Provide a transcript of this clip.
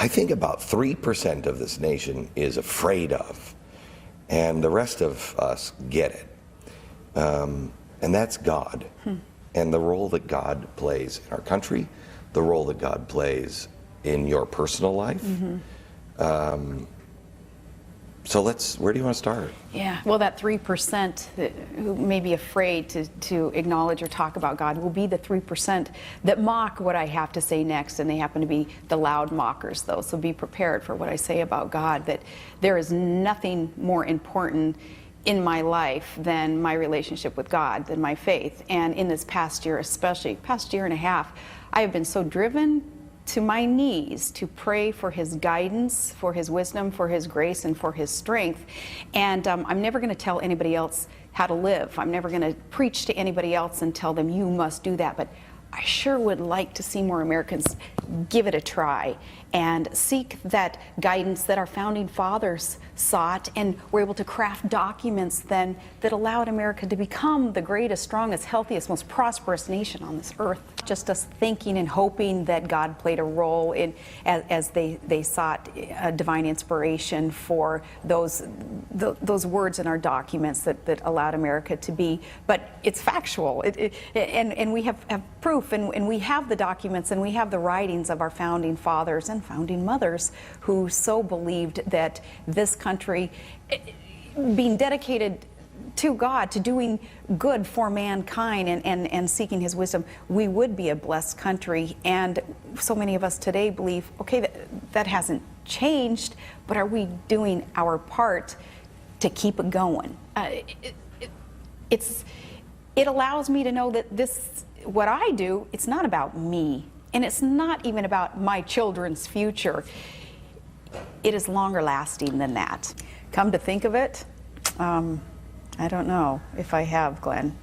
I think about 3% of this nation is afraid of, and the rest of us get it. And that's God, and the role that God plays in our country, the role that God plays in your personal life. So where do you want to start? Yeah, well, that 3% who may be afraid to acknowledge or talk about God will be the 3% that mock what I have to say next, and they happen to be the loud mockers, though. So be prepared for what I say about God, that there is nothing more important in my life than my relationship with God, than my faith. And in this past year, especially, past year and a half, I have been so driven to my knees to pray for His guidance, for His wisdom, for His grace, and for His strength. And I'm never going to tell anybody else how to live. I'm never going to preach to anybody else and tell them, you must do that. But I sure would like to see more Americans give it a try and seek that guidance that our founding fathers sought, and were able to craft documents then that allowed America to become the greatest, strongest, healthiest, most prosperous nation on this earth. Just us thinking and hoping that God played a role in as they sought divine inspiration for those words in our documents that allowed America to be. But it's factual, and we have proof, and we have the documents, and we have the writings of our founding fathers and founding mothers who so believed that this country, being dedicated to God, to doing good for mankind and seeking His wisdom, we would be a blessed country. And so many of us today believe, okay, that hasn't changed, but are we doing our part to keep it going? It allows me to know that what I do, it's not about me, and it's not even about my children's future. It is longer lasting than that. Come to think of it, I don't know if I have, Glenn.